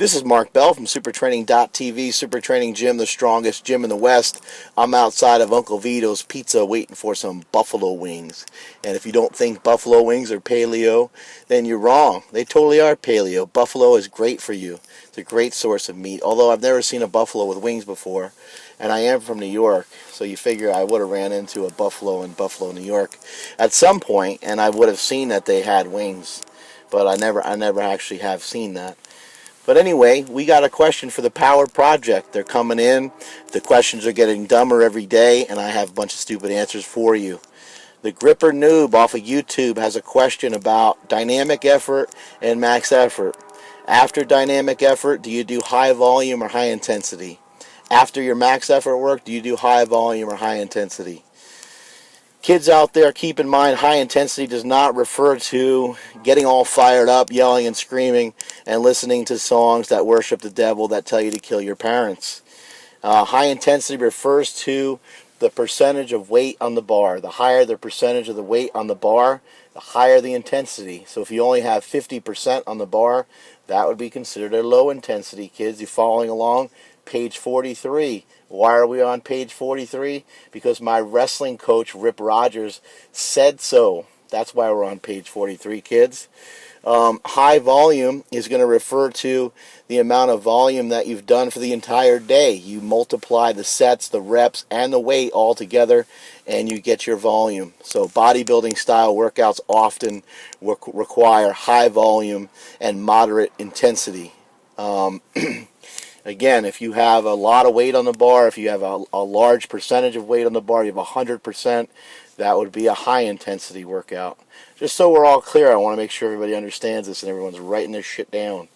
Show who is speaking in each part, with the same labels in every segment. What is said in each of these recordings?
Speaker 1: This is Mark Bell from supertraining.tv, Super Training Gym, the strongest gym in the West. I'm outside of Uncle Vito's Pizza waiting for some buffalo wings. And if you don't think buffalo wings are paleo, then you're wrong. They totally are paleo. Buffalo is great for you. It's a great source of meat, although I've never seen a buffalo with wings before. And I am from New York, so you figure I would have ran into a buffalo in Buffalo, New York at some point, and I would have seen that they had wings. But I never actually have seen that. But anyway, we got a question for the Power Project. They're coming in. The questions are getting dumber every day, and I have a bunch of stupid answers for you. The Gripper Noob off of YouTube has a question about dynamic effort and max effort. After dynamic effort, do you do high volume or high intensity? After your max effort work, do you do high volume or high intensity? Kids out there, keep in mind, high intensity does not refer to getting all fired up, yelling and screaming, and listening to songs that worship the devil that tell you to kill your parents. High intensity refers to the percentage of weight on the bar. The higher the percentage of the weight on the bar, the higher the intensity. So if you only have 50% on the bar, that would be considered a low intensity. Kids, you following along? Page 43. Why are we on page 43? Because my wrestling coach, Rip Rogers, said so. That's why we're on page 43, kids. High volume is going to refer to the amount of volume that you've done for the entire day. You multiply the sets, the reps, and the weight all together, and you get your volume. So bodybuilding style workouts often require high volume and moderate intensity. Again, if you have a lot of weight on the bar, if you have a large percentage of weight on the bar, you have 100%, that would be a high-intensity workout. Just so we're all clear, I want to make sure everybody understands this and everyone's writing this shit down.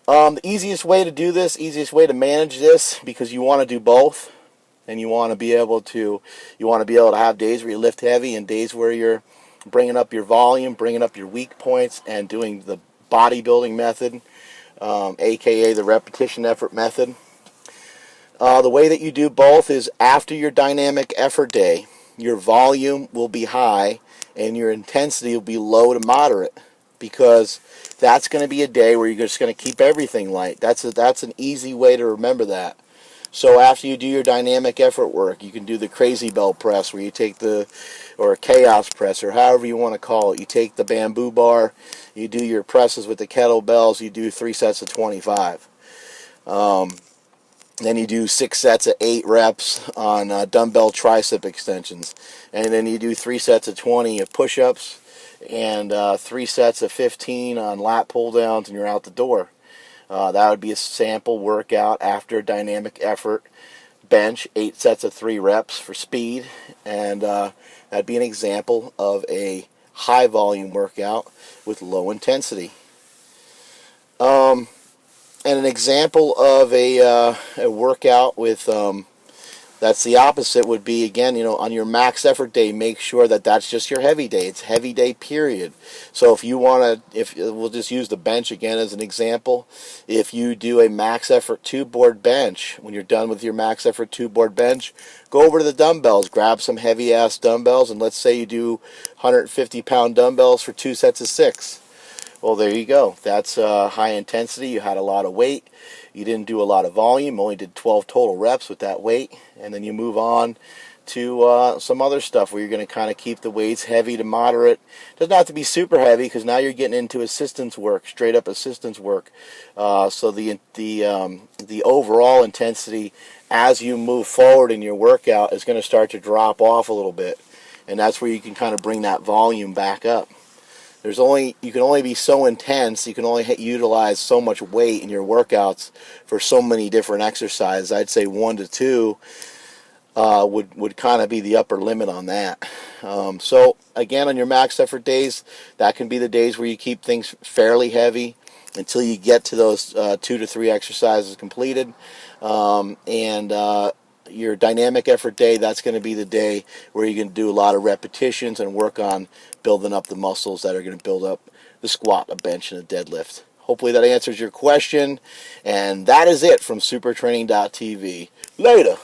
Speaker 1: The easiest way to do this, easiest way to manage this, because you want to do both, and you want to be able to have days where you lift heavy and days where you're bringing up your volume, bringing up your weak points, and doing the bodybuilding method. AKA the repetition effort method. The way that you do both is after your dynamic effort day, your volume will be high and your intensity will be low to moderate, because that's going to be a day where you're just going to keep everything light. That's an easy way to remember that. So after you do your dynamic effort work, you can do the crazy bell press, where you take or a chaos press, or however you want to call it. You take the bamboo bar, you do your presses with the kettlebells, you do 3 sets of 25. Then you do 6 sets of 8 reps on dumbbell tricep extensions. And then you do 3 sets of 20 of push-ups, and 3 sets of 15 on lat pull-downs, and you're out the door. That would be a sample workout after a dynamic effort. Bench, 8 sets of 3 reps for speed, and that'd be an example of a high volume workout with low intensity. And an example of a workout with that's the opposite would be, again, on your max effort day, make sure that that's just your heavy day. It's heavy day, period. So if you want to, we'll just use the bench again as an example. If you do a max effort 2-board bench, when you're done with your max effort 2-board bench, go over to the dumbbells, grab some heavy ass dumbbells, and let's say you do 150-pound dumbbells for 2 sets of 6. Well, there you go. That's high intensity. You had a lot of weight. You didn't do a lot of volume. Only did 12 total reps with that weight. And then you move on to some other stuff where you're going to kind of keep the weights heavy to moderate. It doesn't have to be super heavy, because now you're getting into assistance work, straight up assistance work. So the overall intensity as you move forward in your workout is going to start to drop off a little bit. And that's where you can kind of bring that volume back up. You can only be so intense, you can only utilize so much weight in your workouts for so many different exercises. I'd say 1 to 2 would kind of be the upper limit on that. So again, on your max effort days, that can be the days where you keep things fairly heavy until you get to those 2 to 3 exercises completed. Your dynamic effort day, that's going to be the day where you can do a lot of repetitions and work on building up the muscles that are going to build up the squat, a bench, and a deadlift. Hopefully that answers your question. And that is it from supertraining.tv. Later.